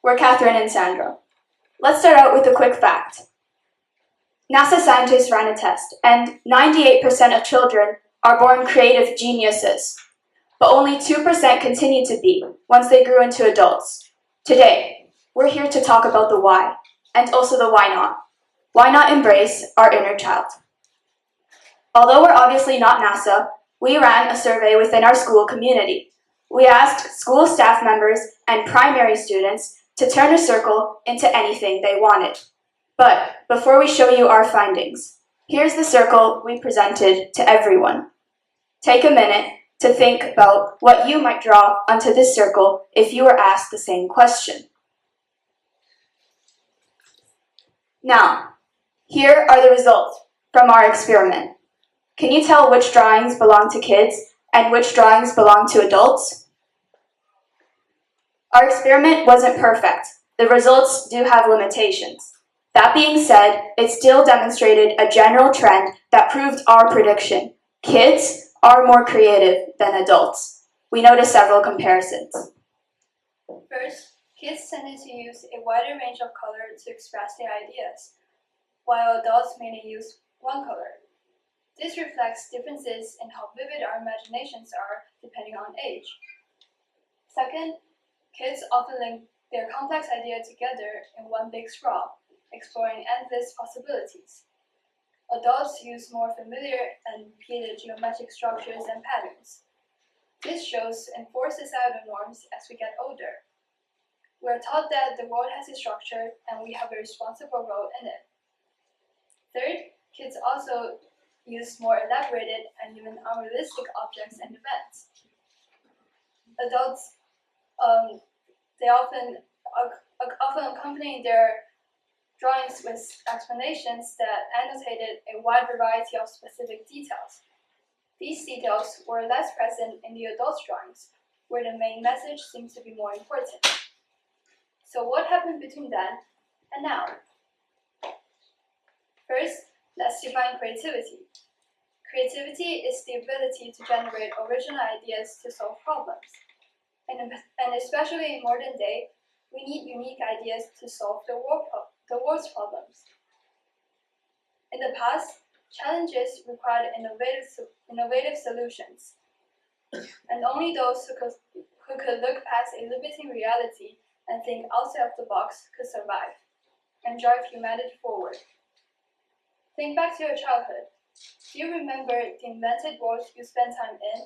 We're Katherine and Sandra. Let's start out with a quick fact. NASA scientists ran a test, and 98% of children are born creative geniuses, but only 2% continue to be once they grew into adults. Today, we're here to talk about the why, and also the why not. Why not embrace our inner child? Although we're obviously not NASA, we ran a survey within our school community. We asked school staff members and primary students to turn a circle into anything they wanted. But before we show you our findings, here's the circle we presented to everyone. Take a minute to think about what you might draw onto this circle if you were asked the same question. Now, here are the results from our experiment. Can you tell which drawings belong to kids and which drawings belong to adults? Our experiment wasn't perfect. The results do have limitations. That being said, it still demonstrated a general trend that proved our prediction. Kids are more creative than adults. We noticed several comparisons. First, kids tended to use a wider range of color to express their ideas, while adults mainly use one color. This reflects differences in how vivid our imaginations are depending on age. Second, kids often link their complex ideas together in one big sprawl, exploring endless possibilities. Adults use more familiar and repeated geometric structures and patterns. This shows and forces societal norms as we get older. We are taught that the world has a structure and we have a responsible role in it. Third, kids also use more elaborated and even unrealistic objects and events. Adults, they often accompany their drawings with explanations that annotated a wide variety of specific details. These details were less present in the adults' drawings, where the main message seems to be more important. So what happened between then and now? First, let's define creativity. Creativity is the ability to generate original ideas to solve problems. And especially in modern day, we need unique ideas to solve the world's problems. In the past, challenges required innovative solutions, and only those who could look past a limiting reality and think outside of the box could survive and drive humanity forward. Think back to your childhood. Do you remember the invented world you spent time in?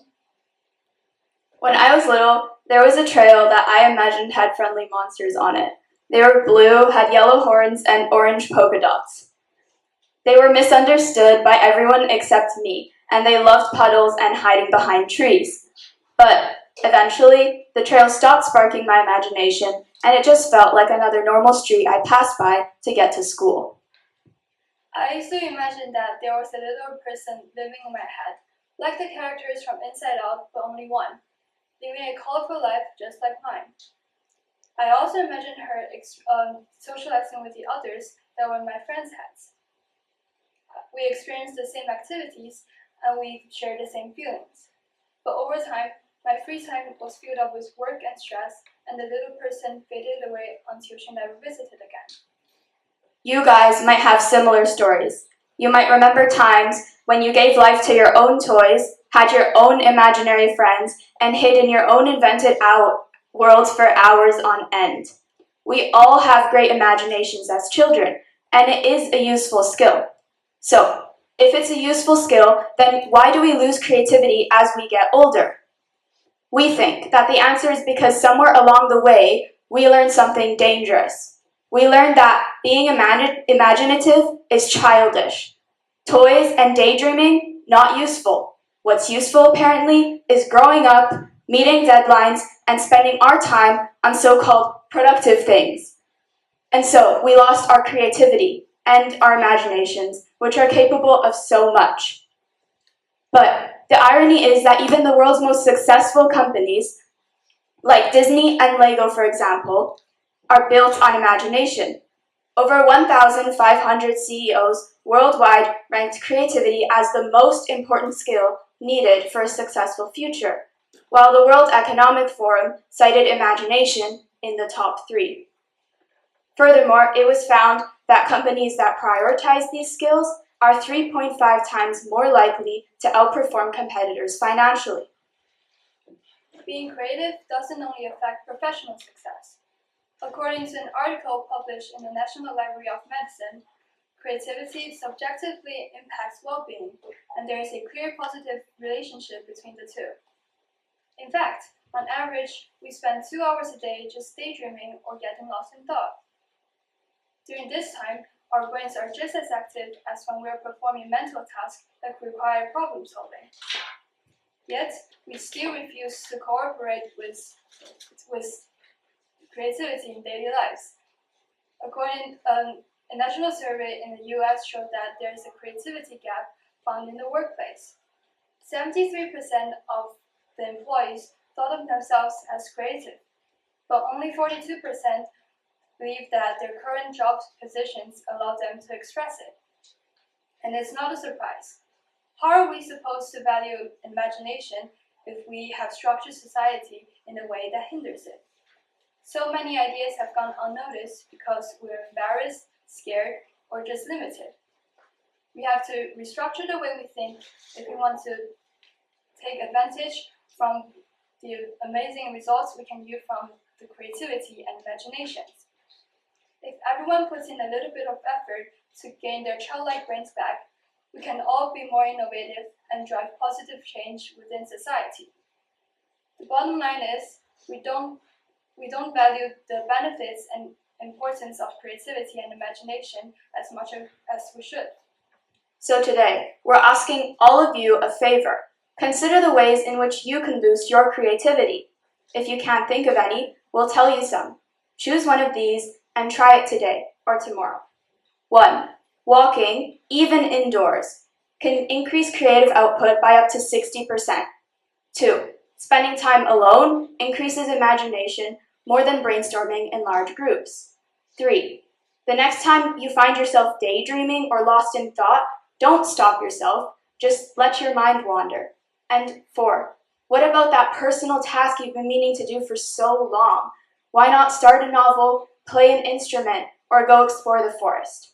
When I was little, there was a trail that I imagined had friendly monsters on it. They were blue, had yellow horns, and orange polka dots. They were misunderstood by everyone except me, and they loved puddles and hiding behind trees. But eventually, the trail stopped sparking my imagination, and it just felt like another normal street I passed by to get to school. I used to imagine that there was a little person living in my head, like the characters from Inside Out, but only one, living a colorful life just like mine. I also imagined her socializing with the others that were in my friends' heads. We experienced the same activities and we shared the same feelings. But over time, my free time was filled up with work and stress, and the little person faded away until she never visited again. You guys might have similar stories. You might remember times when you gave life to your own toys, had your own imaginary friends, and hid in your own invented worlds for hours on end. We all have great imaginations as children, and it is a useful skill. So, if it's a useful skill, then why do we lose creativity as we get older? We think that the answer is because somewhere along the way, we learned something dangerous. We learned that being imaginative is childish. Toys and daydreaming, not useful. What's useful, apparently, is growing up, meeting deadlines, and spending our time on so-called productive things. And so, we lost our creativity and our imaginations, which are capable of so much. But the irony is that even the world's most successful companies, like Disney and Lego, for example, are built on imagination. Over 1,500 CEOs worldwide ranked creativity as the most important skill needed for a successful future, while the World Economic Forum cited imagination in the top 3. Furthermore, it was found that companies that prioritize these skills are 3.5 times more likely to outperform competitors financially. Being creative doesn't only affect professional success. According to an article published in the National Library of Medicine, creativity subjectively impacts well-being, and there is a clear positive relationship between the two. In fact, on average, we spend 2 hours a day just daydreaming or getting lost in thought. During this time, our brains are just as active as when we are performing mental tasks that require problem solving. Yet, we still refuse to cooperate with creativity in daily lives. According a national survey in the US showed that there is a creativity gap found in the workplace. 73% of the employees thought of themselves as creative, but only 42% believe that their current job positions allow them to express it. And it's not a surprise. How are we supposed to value imagination if we have structured society in a way that hinders it? So many ideas have gone unnoticed because we're embarrassed, scared, or just limited. We have to restructure the way we think if we want to take advantage from the amazing results we can get from the creativity and imagination. If everyone puts in a little bit of effort to gain their childlike brains back, we can all be more innovative and drive positive change within society. The bottom line is, we don't value the benefits and importance of creativity and imagination as much as we should. So today, we're asking all of you a favor. Consider the ways in which you can boost your creativity. If you can't think of any, we'll tell you some. Choose one of these and try it today or tomorrow. 1. Walking, even indoors, can increase creative output by up to 60%. 2. Spending time alone increases imagination more than brainstorming in large groups. 3. The next time you find yourself daydreaming or lost in thought, don't stop yourself, just let your mind wander. And 4. What about that personal task you've been meaning to do for so long? Why not start a novel, play an instrument, or go explore the forest?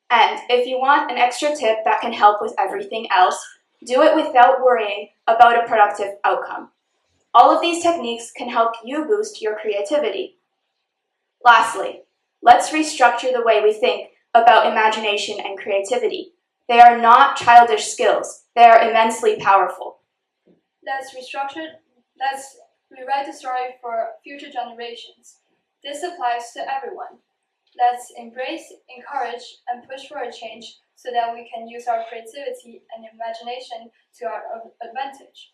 And if you want an extra tip that can help with everything else, do it without worrying about a productive outcome. All of these techniques can help you boost your creativity. Lastly, let's restructure the way we think about imagination and creativity. They are not childish skills. They are immensely powerful. Let's rewrite the story for future generations. This applies to everyone. Let's embrace, encourage, and push for a change so that we can use our creativity and imagination to our advantage.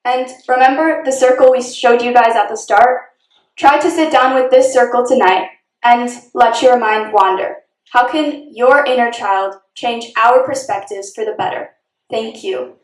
And remember the circle we showed you guys at the start? Try to sit down with this circle tonight and let your mind wander. How can your inner child change our perspectives for the better? Thank you.